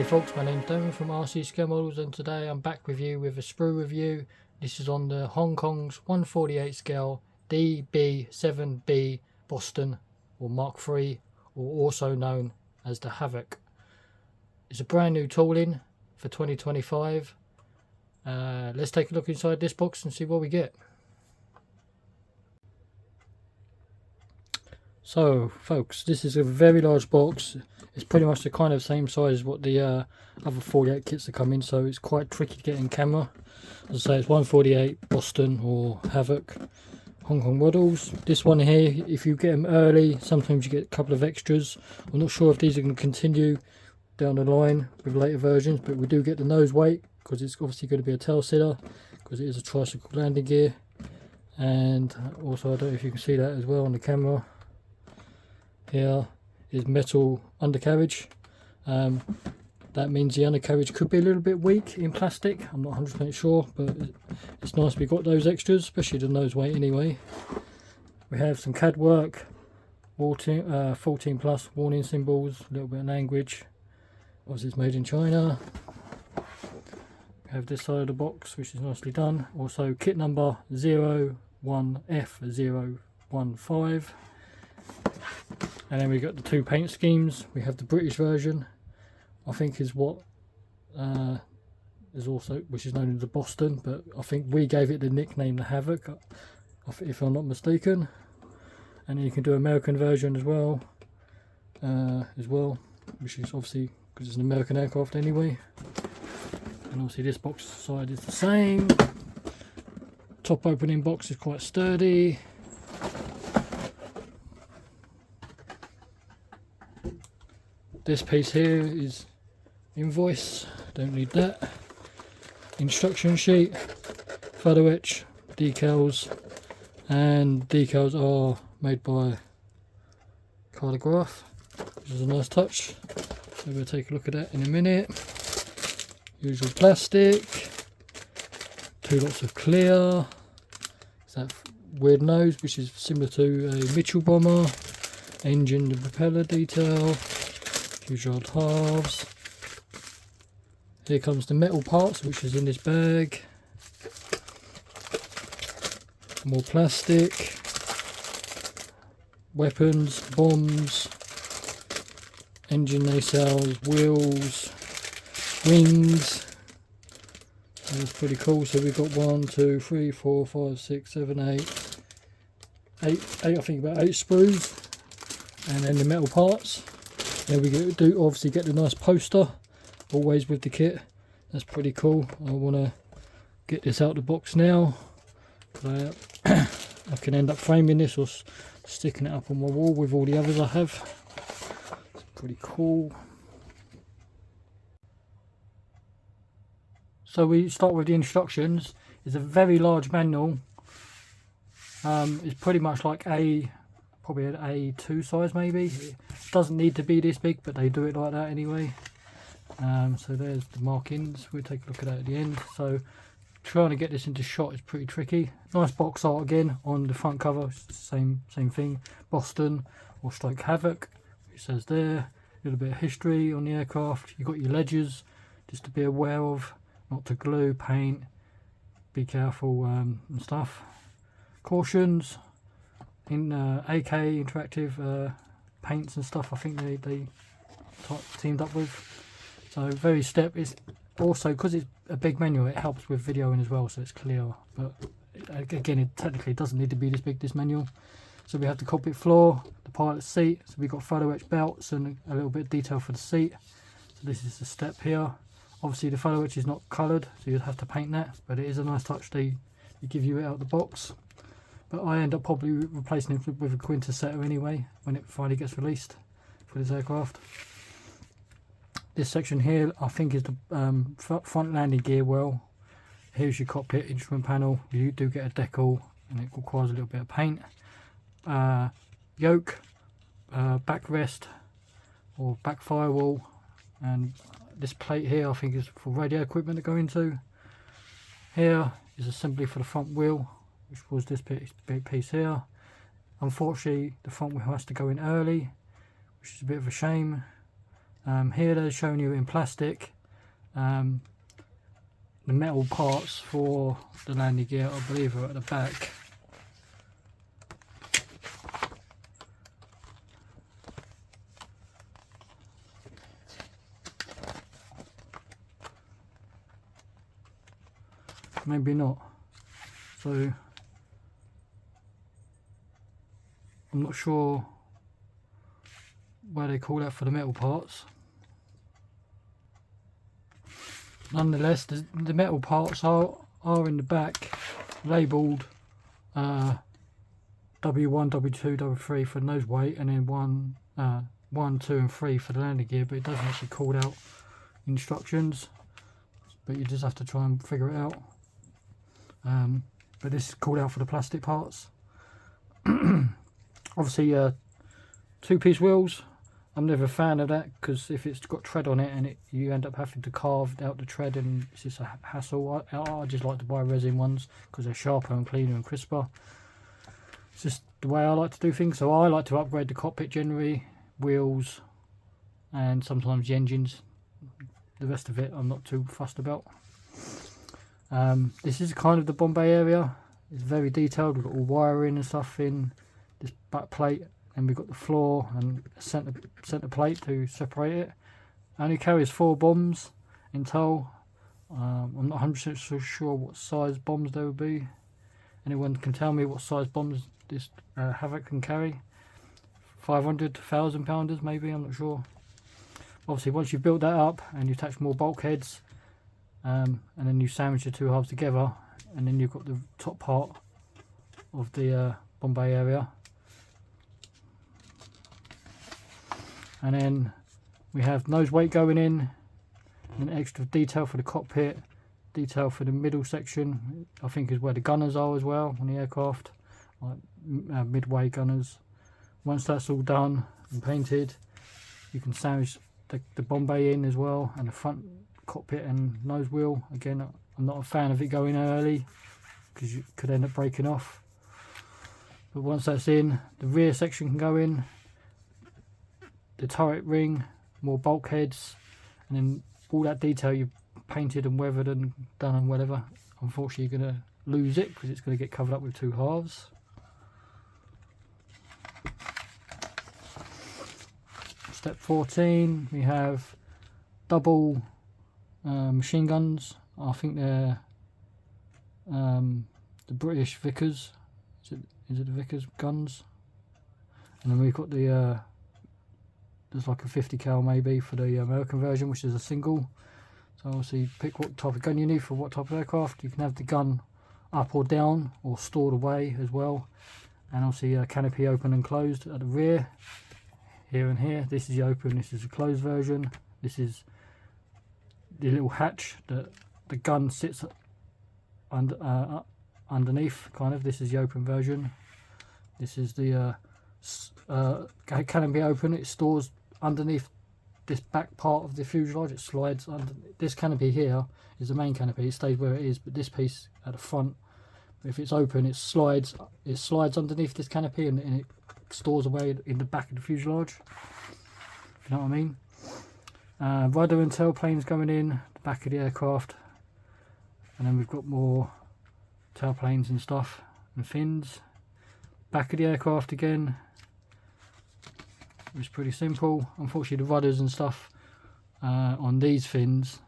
Howdy folks, my name's Damon from RC Scale Models, and today I'm back with you with a Sprew review. This is on the Hong Kong's 1/48 scale DB7B Boston, or Mark III, or also known as the Havoc. It's a brand new tooling for 2025. Let's take a look inside this box and see what we get. So folks, this is a very large box. It's pretty much the kind of same size as what the other 48 kits are coming, so it's quite tricky to get in camera. As I say, it's 1/48 Boston or Havoc Hong Kong models. This one here, if you get them early, sometimes you get a couple of extras. I'm not sure if these are going to continue down the line with later versions, but we do get the nose weight because it's obviously going to be a tail setter because it is a tricycle landing gear. And also, I don't know if you can see that as well on the camera. Here is metal undercarriage. That means the undercarriage could be a little bit weak in plastic. I'm not 100% sure, but it's nice we got those extras, especially the nose weight anyway. We have some CAD work, 14 plus warning symbols, a little bit of language. Obviously it's made in China. We have this side of the box, which is nicely done. Also kit number 01F015. And then we got the two paint schemes. We have the British version, I think is what is also, which is known as the Boston, but I think we gave it the nickname the Havoc, if I'm not mistaken. And then you can do American version as well, which is obviously because it's an American aircraft anyway. And obviously this box side is the same. Top opening box is quite sturdy. This piece here is invoice, don't need that. Instruction sheet, photo etch, decals, and decals are made by Cartograph, which is a nice touch. So we'll take a look at that in a minute. Usual plastic, two lots of clear. It's that weird nose, which is similar to a Mitchell bomber. Engine and propeller detail. Usual halves. Here comes the metal parts, which is in this bag. More plastic. Weapons, bombs, engine nacelles, wheels, wings. So that's pretty cool. So we've got 1, 2, 3, 4, 5, 6, 7, 8, I think about 8 sprues, and then the metal parts. There we go. Do obviously get the nice poster, always with the kit. That's pretty cool. I want to get this out of the box now. I can end up framing this or sticking it up on my wall with all the others I have. It's pretty cool. So we start with the instructions. It's a very large manual. It's pretty much like probably an A2 size maybe. It doesn't need to be this big, but they do it like that anyway. So there's the markings. We'll take a look at that at the end. So trying to get this into shot is pretty tricky. Nice box art again on the front cover. It's the same thing. Boston or stroke Havoc. It says there. A little bit of history on the aircraft. You've got your ledgers just to be aware of. Not to glue, paint. Be careful and stuff. Cautions. In AK Interactive paints and stuff, I think they teamed up with. So very step is also, because it's a big manual, it helps with videoing as well, so it's clearer. But again, it technically doesn't need to be this big, this manual. So we have the cockpit floor, the pilot's seat. So we've got photo etch belts and a little bit of detail for the seat. So this is the step here. Obviously the photo etch is not coloured, so you'd have to paint that, but it is a nice touch they give you it out of the box. But I end up probably replacing it with a Quinta setter anyway when it finally gets released for this aircraft. This section here I think is the front landing gear well. Here's your cockpit instrument panel. You do get a decal and it requires a little bit of paint. Yoke, backrest or back firewall, and this plate here I think is for radio equipment to go into. Here is assembly for the front wheel, which was this big piece here. Unfortunately the front wheel has to go in early, which is a bit of a shame. Here they're showing you in plastic the metal parts for the landing gear, I believe, are at the back. Maybe not. So I'm not sure where they call that for the metal parts. Nonetheless, the metal parts are in the back, labelled W1, W2, W3 for nose weight, and then 1, 2 and 3 for the landing gear, but it doesn't actually call out instructions, but you just have to try and figure it out. But this is called out for the plastic parts. Obviously 2-piece wheels, I'm never a fan of that, because if it's got tread on it and you end up having to carve out the tread and it's just a hassle. I just like to buy resin ones because they're sharper and cleaner and crisper. It's just the way I like to do things. So I like to upgrade the cockpit generally, wheels, and sometimes the engines. The rest of it I'm not too fussed about. This is kind of the Bombay area. It's very detailed. We've got all wiring and stuff in this back plate, and we've got the floor and centre plate to separate it. It only carries 4 bombs in tow. I'm not 100% sure what size bombs there would be. Anyone can tell me what size bombs this Havoc can carry? 500 to 1,000 pounders maybe, I'm not sure. Obviously once you've built that up and you attach more bulkheads, and then you sandwich the 2 halves together, and then you've got the top part of the Bombay area. And then we have nose weight going in, and extra detail for the cockpit, detail for the middle section, I think is where the gunners are as well on the aircraft, like midway gunners. Once that's all done and painted, you can sandwich the Bombay in as well, and the front cockpit and nose wheel. Again, I'm not a fan of it going early because you could end up breaking off, but once that's in, the rear section can go in, the turret ring, more bulkheads, and then all that detail you've painted and weathered and done and whatever. Unfortunately you're going to lose it because it's going to get covered up with 2 halves. Step 14, we have double machine guns. I think they're the British Vickers. Is it the Vickers guns? And then we've got the there's like a 50 cal maybe for the American version, which is a single. So obviously pick what type of gun you need for what type of aircraft. You can have the gun up or down or stored away as well. And obviously canopy open and closed at the rear, here and here. This is the open, this is the closed version. This is the little hatch that the gun sits underneath, kind of. This is the open version. This is the canopy open. It stores underneath this back part of the fuselage. It slides under. This canopy here is the main canopy. It stays where it is, but this piece at the front, if it's open, it slides underneath this canopy, and it stores away in the back of the fuselage. If you know what I mean. Rudder and tail planes going in the back of the aircraft, and then we've got more tail planes and stuff and fins. Back of the aircraft again. It's pretty simple. Unfortunately, the rudders and stuff on these fins.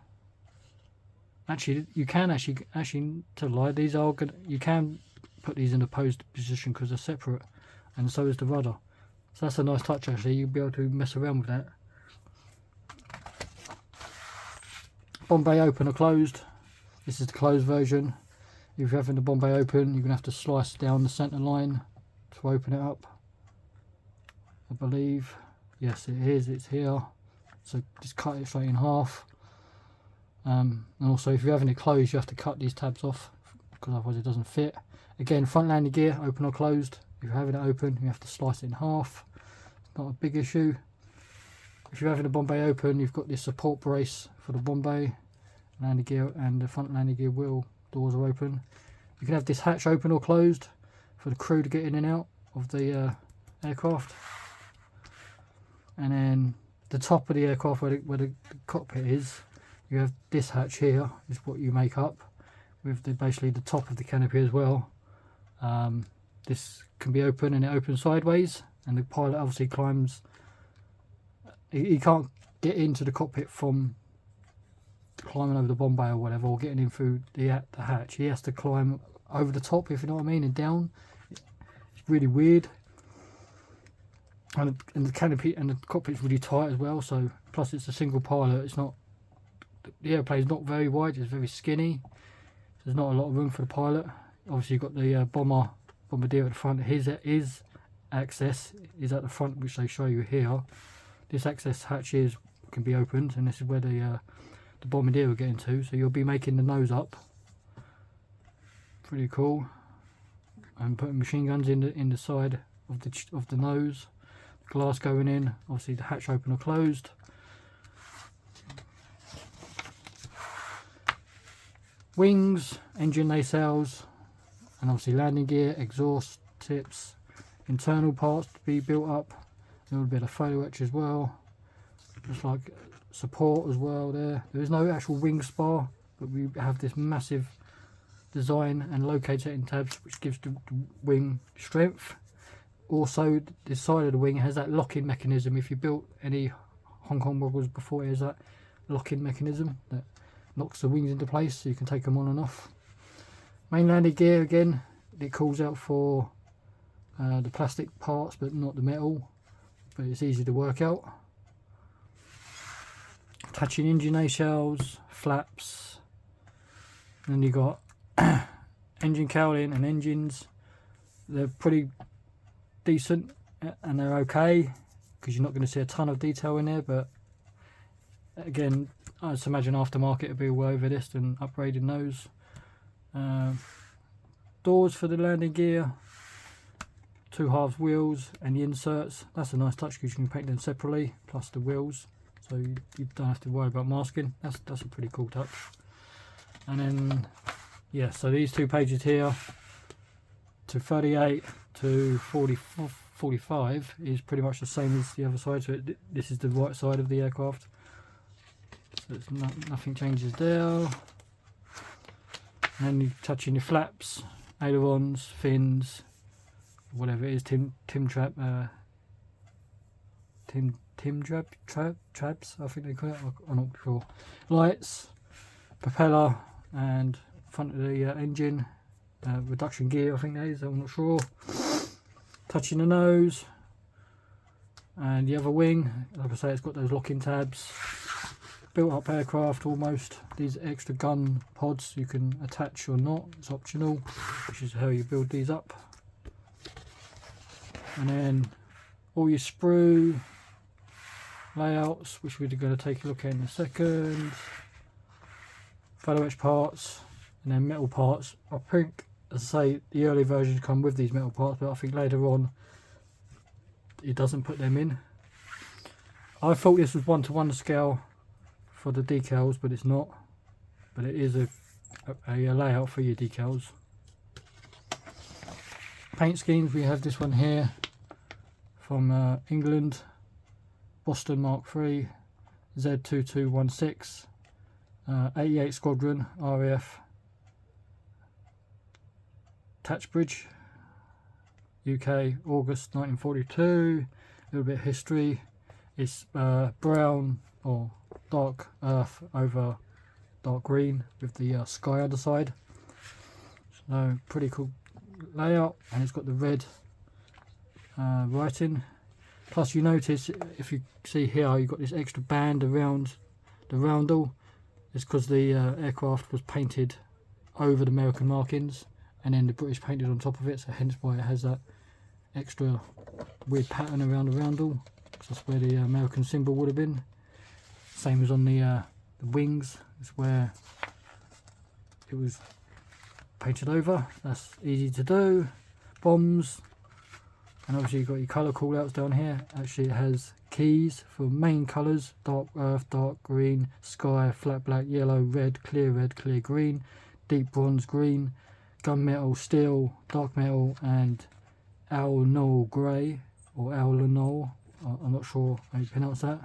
Actually, you can actually to lie. These are good. You can put these in a posed position because they're separate, and so is the rudder. So that's a nice touch. Actually, you'll be able to mess around with that. Bombay open or closed. This is the closed version. If you're having the Bombay open, you're gonna have to slice down the centre line to open it up. I believe, yes it is, it's here, so just cut it straight in half. And also if you're having it closed, you have to cut these tabs off because otherwise it doesn't fit. Again, front landing gear open or closed. If you're having it open, you have to slice it in half. It's not a big issue. If you're having a Bombay open, you've got this support brace for the Bombay landing gear, and the front landing gear wheel doors are open. You can have this hatch open or closed for the crew to get in and out of the aircraft. And then the top of the aircraft where the cockpit is, you have this hatch here is what you make up with basically the top of the canopy as well. This can be open, and it opens sideways, and the pilot obviously climbs. He can't get into the cockpit from climbing over the bomb bay or whatever, or getting in through the hatch. He has to climb over the top, if you know what I mean, and down. It's really weird. And the canopy and the cockpit's really tight as well. So plus it's a single pilot. It's not, the airplane's not very wide. It's very skinny. There's not a lot of room for the pilot. Obviously you've got the bombardier at the front. His access is at the front, which they show you here. This access hatch can be opened, and this is where the bombardier will get into. So you'll be making the nose up. Pretty cool. And putting machine guns in the side of the nose. Glass going in. Obviously the hatch open or closed. Wings, engine nacelles, and obviously landing gear, exhaust tips, internal parts to be built up. A little bit of photo etch as well, just like support as well there. There is no actual wing spar, but we have this massive design and locator in tabs which gives the wing strength. Also the side of the wing has that locking mechanism. If you built any Hong Kong models before, it has that locking mechanism that locks the wings into place so you can take them on and off. Main landing gear, again, it calls out for the plastic parts but not the metal, but it's easy to work out. Attaching engine nacelles, flaps, and then you got engine cowling and engines. They're pretty decent and they're okay because you're not going to see a ton of detail in there, but again, I just imagine aftermarket would be well over this and upgrading those. Doors for the landing gear, 2 halves wheels, and the inserts. That's a nice touch because you can paint them separately, plus the wheels, so you don't have to worry about masking. That's a pretty cool touch. And then yeah, so these 2 pages here to 38 to 45 is pretty much the same as the other side. So this is the right side of the aircraft. So it's nothing changes there. And then you touch in your flaps, ailerons, fins, whatever it is, Tim traps, I think they call it. I'm not sure. Lights, propeller, and front of the engine, reduction gear, I think that is. I'm not sure. Touching the nose, and the other wing. Like I say, it's got those locking tabs. Built up aircraft almost. These extra gun pods you can attach or not, it's optional, which is how you build these up. And then all your sprue layouts, which we're going to take a look at in a second. Photo etch parts, and then metal parts. I think, as I say, the early versions come with these metal parts, but I think later on it doesn't put them in. I thought this was 1:1 scale for the decals, but it's not. But it is a layout for your decals. Paint schemes, we have this one here from England, Boston Mark III, Z2216, 88 Squadron, RAF, Tatchbridge, UK, August 1942. A little bit of history. It's brown or dark earth over dark green with the sky on the side. So pretty cool layout, and it's got the red writing. Plus you notice, if you see here, you've got this extra band around the roundel. It's because the aircraft was painted over the American markings, and then the British painted on top of it, so hence why it has that extra weird pattern around the roundel. That's where the American symbol would have been. Same as on the wings, it's where it was painted over. That's easy to do. Bombs, and obviously you've got your colour callouts down here. Actually it has keys for main colours: dark earth, dark green, sky, flat black, yellow, red, clear green, deep bronze green, gunmetal, steel, dark metal, and alnol grey or alnol. I'm not sure how you pronounce that.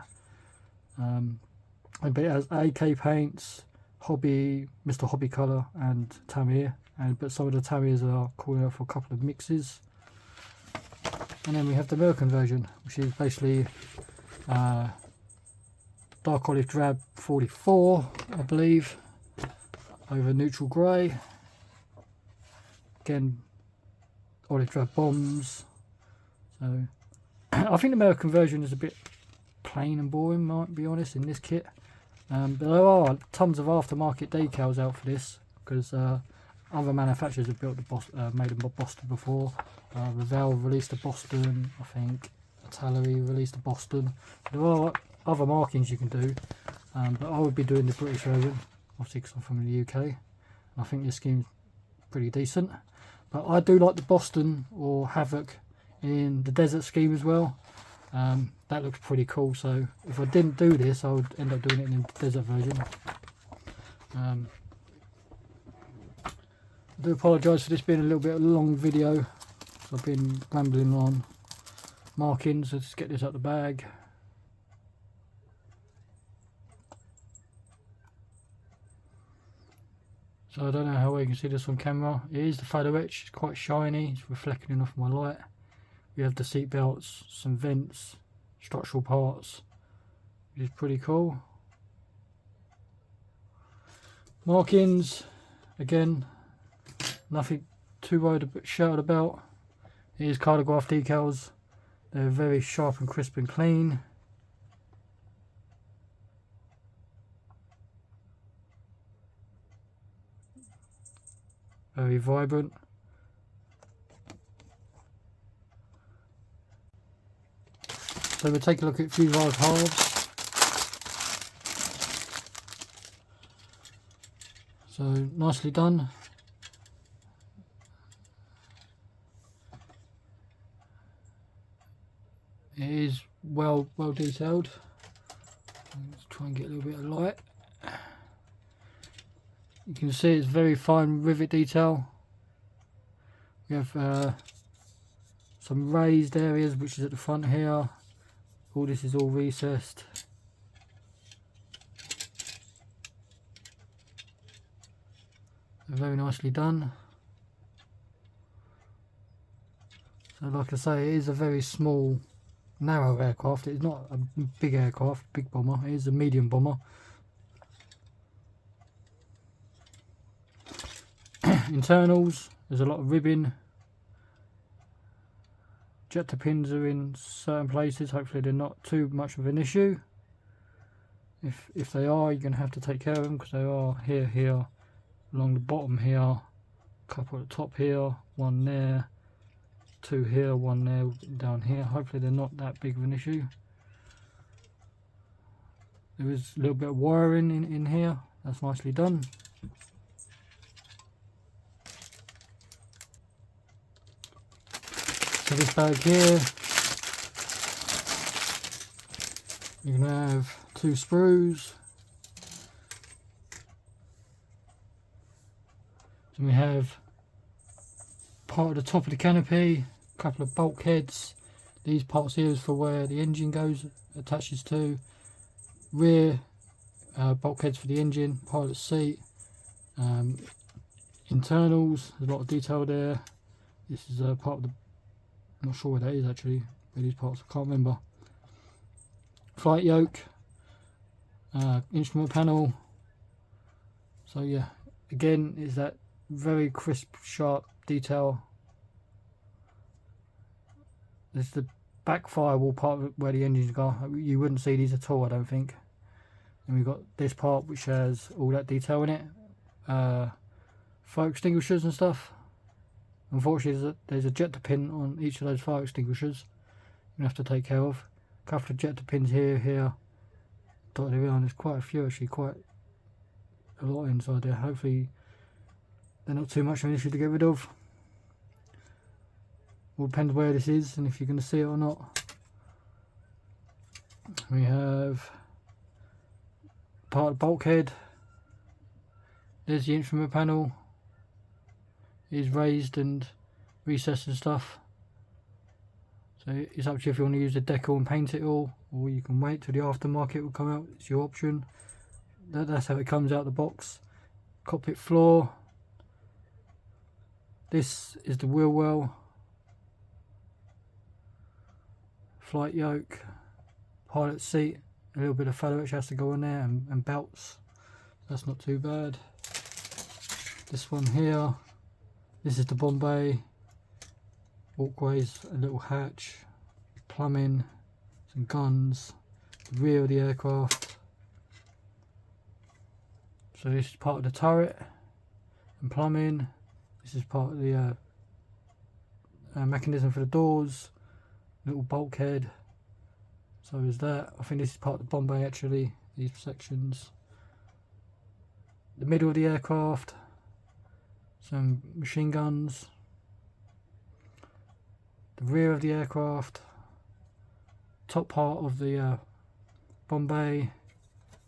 But it has AK paints, Hobby, Mr. Hobby Colour and Tamiya, but some of the Tamiyas are calling out for a couple of mixes. And then we have the American version, which is basically dark olive drab 44, I believe, over neutral grey. Again, olive drab bombs. So I think the American version is a bit plain and boring, might be honest, in this kit. But there are tons of aftermarket decals out for this, because other manufacturers have built the made them Boston before. Revell released a Boston, I think. Atalery released a Boston. There are other markings you can do, but I would be doing the British version, obviously because I'm from the UK. And I think this scheme's pretty decent. But I do like the Boston or Havoc in the desert scheme as well. That looks pretty cool, so if I didn't do this I would end up doing it in the desert version. I do apologise for this being a little bit of a long video, so I've been rambling on. Markings, let's get this out the bag. So I don't know how well you can see this on camera. It is the photo etch, it's quite shiny, it's reflecting off my light. We have the seat belts, some vents, structural parts, which is pretty cool. Markings, again, nothing too worried shouted about. It is cartograph decals. They're very sharp and crisp and clean. Very vibrant. So we'll take a look at a few large halves. So nicely done. It is well detailed. Let's try and get a little bit of light. You can see it's very fine rivet detail. We have some raised areas, which is at the front here. All this is all recessed. Very nicely done. So like I say, it is a very small, narrow aircraft. It's not a big aircraft, big bomber. It is a medium bomber. Internals, there's a lot of ribbing. Ejector pins are in certain places. Hopefully they're not too much of an issue. If they are, you're going to have to take care of them, because they are here, along the bottom here, a couple at the top here, one there, two here, one there, down here. Hopefully they're not that big of an issue. There is a little bit of wiring in here. That's nicely done. So this bag here, you're going to have 2 Sprews. So we have part of the top of the canopy, a couple of bulkheads. These parts here is for where the engine goes, attaches to. Rear bulkheads for the engine, pilot seat. Internals, there's a lot of detail there. This is a part of the, I'm not sure where that is actually, where these parts, I can't remember. Flight yoke, instrument panel. So yeah, again, is that very crisp, sharp detail. There's the back firewall part of where the engines go. You wouldn't see these at all, I don't think. And we've got this part which has all that detail in it. Fire extinguishers and stuff. Unfortunately, there's a ejector pin on each of those fire extinguishers you have to take care of. A couple of ejector pins here, dotted around. There's quite a few actually, quite a lot inside there. Hopefully they're not too much of an issue to get rid of. All depends where this is and if you're going to see it or not. We have part of the bulkhead. There's the instrument panel. It is raised and recessed and stuff. So it's up to you if you want to use the decal and paint it all, or you can wait till the aftermarket will come out. It's your option. That's how it comes out the box. Cockpit floor. This is the wheel well, flight yoke, pilot seat, a little bit of fellow which has to go in there, and belts. That's not too bad. This one here, this is the bomb bay, walkways, a little hatch, plumbing, some guns, the rear of the aircraft. So this is part of the turret and plumbing. This is part of the mechanism for the doors, little bulkhead. So is that. I think this is part of the bomb bay actually, these sections. The middle of the aircraft, some machine guns. The rear of the aircraft, top part of the bomb bay.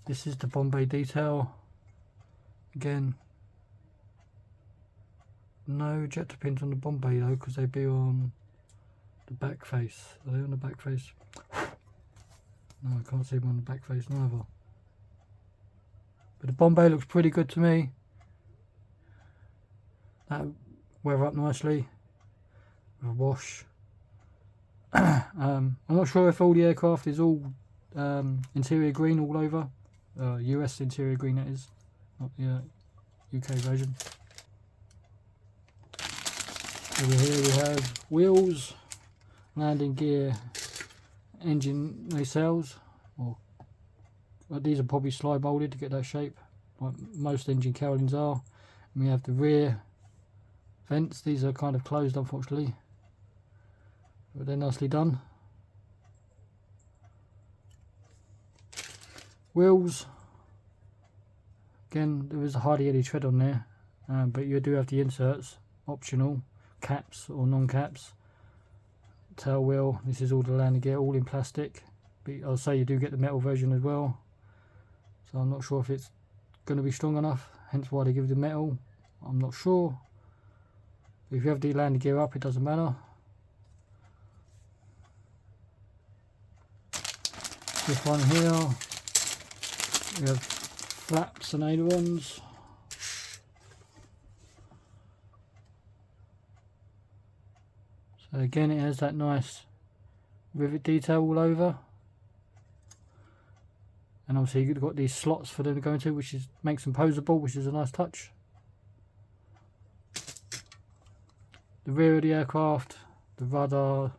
This is the bomb bay detail. Again, no ejector pins on the bomb bay though, because they'd be on the back face. Are they on the back face? No, I can't see them on the back face neither. But the bomb bay looks pretty good to me. That'll wear up nicely with a wash. I'm not sure if all the aircraft is all interior green all over. US interior green, that is, not the UK version. Over here we have wheels, landing gear, engine nacelles. These are probably slide molded to get that shape, like most engine cowlings are. And we have the rear vents. These are kind of closed, unfortunately, but they're nicely done. Wheels, again, there is hardly any tread on there, but you do have the inserts, optional, caps or non-caps. Tail wheel, this is all the landing gear, all in plastic, but I'll say you do get the metal version as well. So I'm not sure if it's going to be strong enough, hence why they give the metal. I'm not sure. If you have the landing gear up, it doesn't matter. This one here, we have flaps and ailerons. So again, it has that nice rivet detail all over. And obviously you've got these slots for them to go into, which makes them posable, which is a nice touch. The rear of the aircraft, the rudder,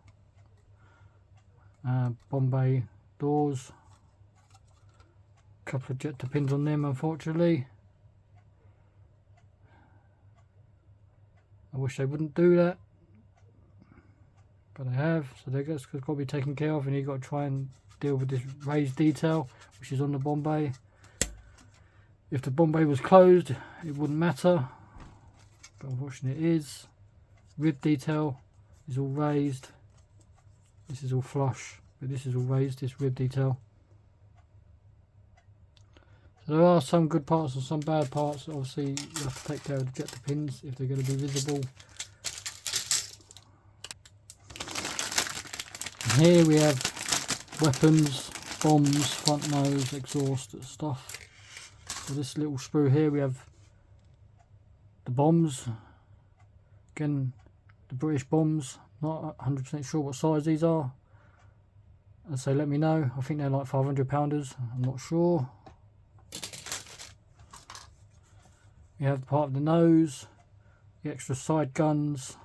bomb bay doors, a couple of ejector pins on them, unfortunately. I wish they wouldn't do that, but they have, so that's got to be taken care of, and you've got to try and deal with this raised detail which is on the bomb bay. If the bomb bay was closed, it wouldn't matter, but unfortunately it is. Rib detail is all raised. This is all flush, but this is all raised, this rib detail. So there are some good parts and some bad parts. Obviously you have to take care of the ejector pins if they're going to be visible. And here we have weapons, bombs, front nose, exhaust stuff. So this little sprue here, we have the bombs. Again, the British bombs, not 100% sure what size these are. So let me know. I think they're like 500 pounders, I'm not sure. We have part of the nose, the extra side guns,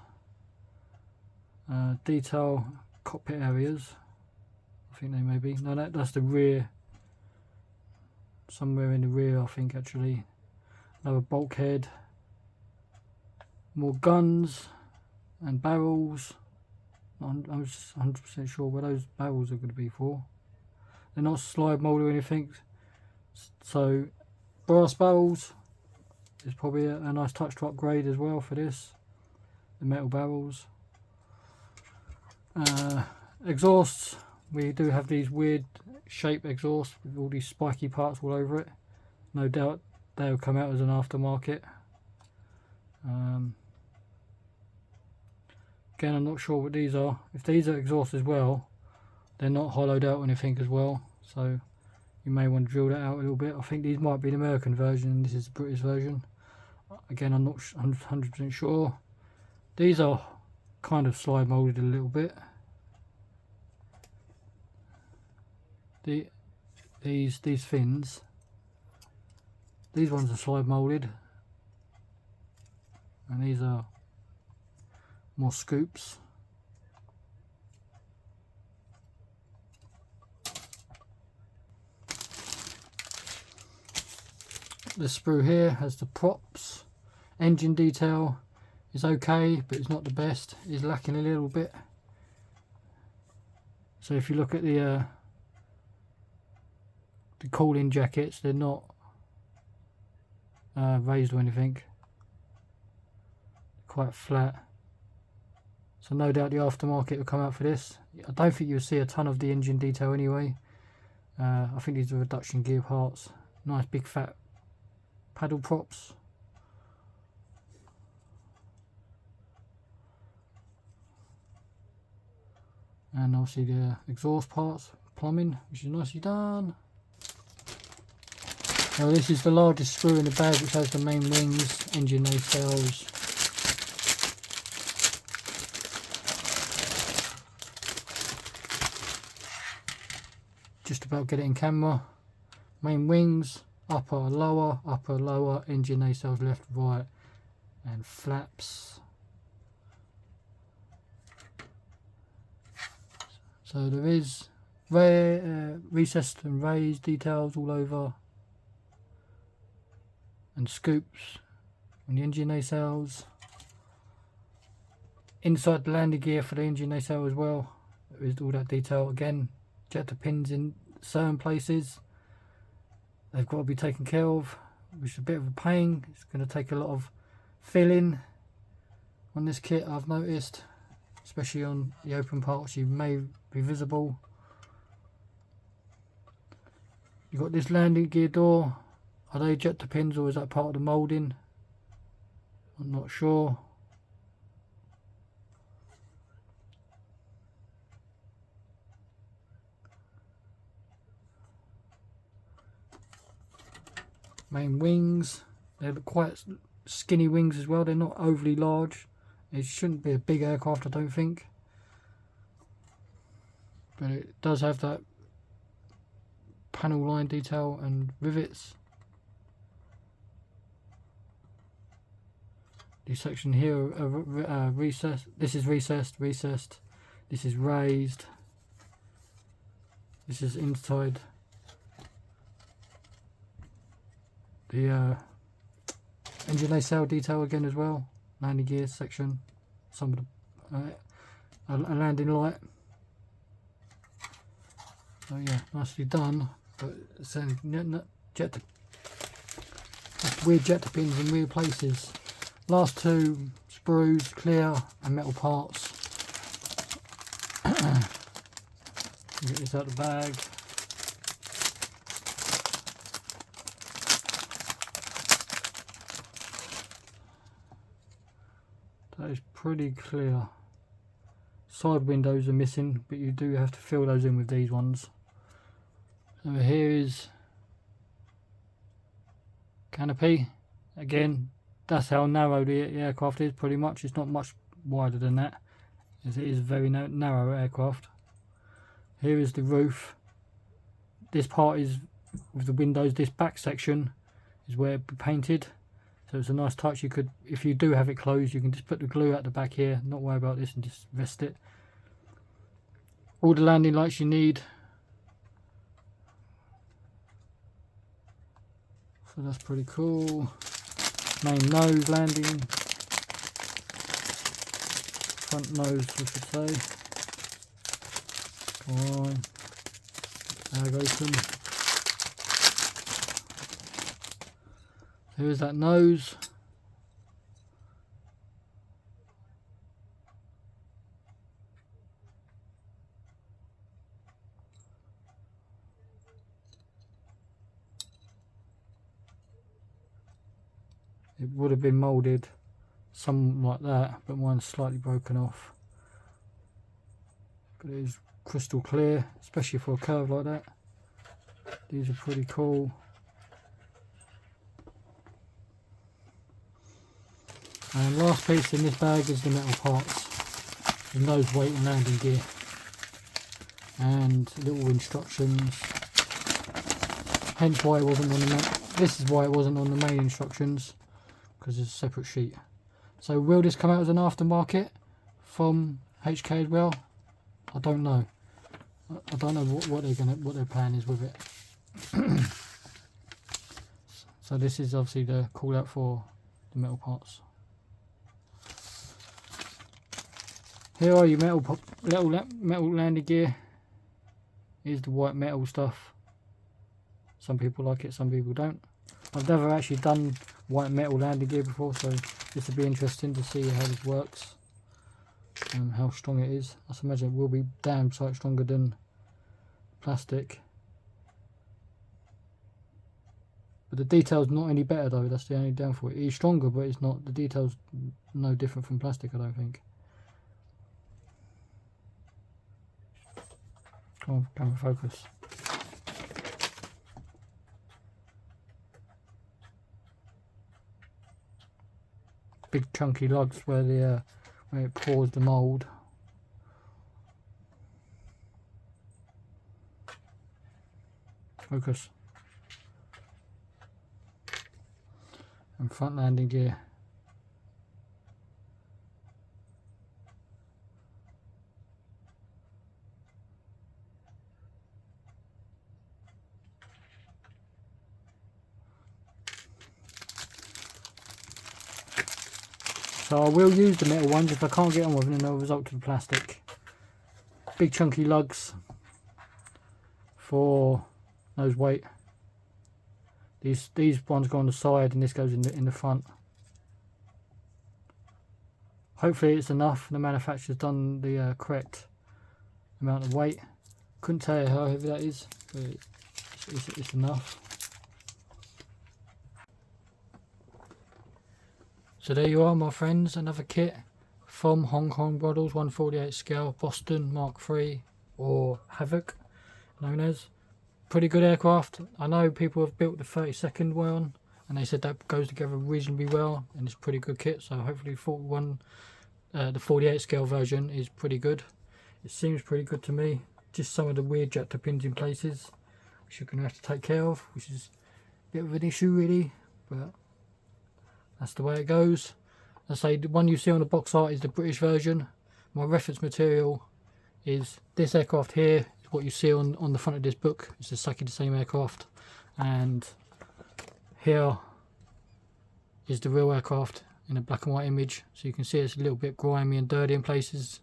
detail cockpit areas. I think they may be. No, that's the rear. Somewhere in the rear, I think, actually. Another bulkhead. More guns and barrels. I'm just 100% sure where those barrels are going to be for. They're not slide mold or anything. So, brass barrels is probably a nice touch to upgrade as well for this. The metal barrels. Exhausts. We do have these weird shape exhausts with all these spiky parts all over it. No doubt they'll come out as an aftermarket. Again, I'm not sure what these are. If these are exhausts as well, they're not hollowed out or anything as well, so you may want to drill that out a little bit. I think these might be the American version and this is the British version. Again, I'm not 100% sure. These are kind of slide molded a little bit. These fins, these ones are slide molded, and these are more scoops. The sprue here has the props. Engine detail is okay, but it's not the best. It's lacking a little bit. So if you look at the cooling jackets, they're not raised or anything. Quite flat. So no doubt the aftermarket will come out for this. I don't think you'll see a ton of the engine detail anyway. I think these are reduction gear parts. Nice big fat paddle props. And obviously the exhaust parts, plumbing, which is nicely done. Now this is the largest sprue in the bag, which has the main wings, engine nacelles. Just about get it in camera. Main wings, upper, lower, engine nacelles left, right, and flaps. So there is recessed and raised details all over, and scoops on the engine nacelles. Inside the landing gear for the engine nacelle as well, there is all that detail. Again, ejector pins in certain places, they've got to be taken care of, which is a bit of a pain. It's going to take a lot of filling on this kit, I've noticed, especially on the open parts. You may be visible. You've got this landing gear door. Are they ejector pins or is that part of the moulding? I'm not sure. Main wings, they're quite skinny wings as well. They're not overly large. It shouldn't be a big aircraft, I don't think. But it does have that panel line detail and rivets. This section here are recessed. This is recessed. This is raised. This is inside the engine nacelle detail again as well. Landing gear section. Some of the a landing light. So yeah, nicely done. But it's weird ejector pins in weird places. Last two sprues, clear and metal parts. Get this out of the bag. That is pretty clear. Side windows are missing, but you do have to fill those in with these ones. So here is canopy. Again, that's how narrow the aircraft is pretty much. It's not much wider than that, as it is a very narrow aircraft. Here is the roof. This part is with the windows. This back section is where it be painted. So it's a nice touch. You could, if you do have it closed, you can just put the glue at the back here, not worry about this, and just rest it. All the landing lights you need. So that's pretty cool. Main nose landing. Front nose, I should say. Come on. Bag open. Here's that nose. It would have been moulded something like that, but mine's slightly broken off. But it is crystal clear, especially for a curve like that. These are pretty cool. And last piece in this bag is the metal parts, the nose weight and landing gear, and little instructions. Hence why it wasn't on the main. This is why it wasn't on the main instructions, because it's a separate sheet. So will this come out as an aftermarket from HK as well? I don't know. I don't know what their plan is with it. So this is obviously the call out for the metal parts. Here are your metal landing gear. Here's the white metal stuff. Some people like it, some people don't. I've never actually done white metal landing gear before, so this will be interesting to see how this works and how strong it is. I imagine it will be damn sight stronger than plastic. But the detail's not any better though, that's the only downfall. It is stronger, but it's not, the detail's no different from plastic, I don't think. Come on, camera focus. Big chunky lugs where the where it pours the mould. Focus. And front landing gear. So I will use the metal ones if I can't get on with them, then I'll resort to the plastic. Big chunky lugs for nose weight. These ones go on the side and this goes in the front. Hopefully it's enough. The manufacturer's done the correct amount of weight. Couldn't tell you how heavy that is, but it's enough. So there you are, my friends, another kit from Hong Kong Models 1/48 scale Boston Mark III, or Havoc known as. Pretty good aircraft. I know people have built the 32nd one and they said that goes together reasonably well, and it's pretty good kit, so hopefully the 48 scale version is pretty good. It seems pretty good to me. Just some of the weird jacked pins in places which you're going to have to take care of, which is a bit of an issue really, but that's the way it goes. I say the one you see on the box art is the British version. My reference material is this aircraft here, is what you see on the front of this book. It's exactly the same aircraft, and here is the real aircraft in a black and white image, so you can see it's a little bit grimy and dirty in places,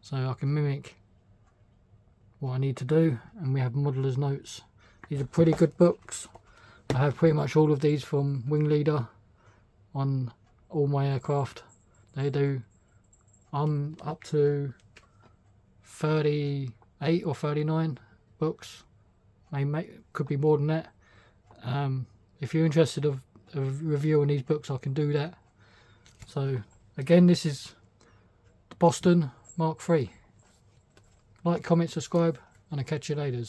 so I can mimic what I need to do. And we have modeller's notes. These are pretty good books. I have pretty much all of these from Wing Leader on all my aircraft. They do. I'm up to 38 or 39 books. Could be more than that. If you're interested of reviewing these books, I can do that. So again, this is the Boston Mark III. Like, comment, subscribe, and I'll catch you later.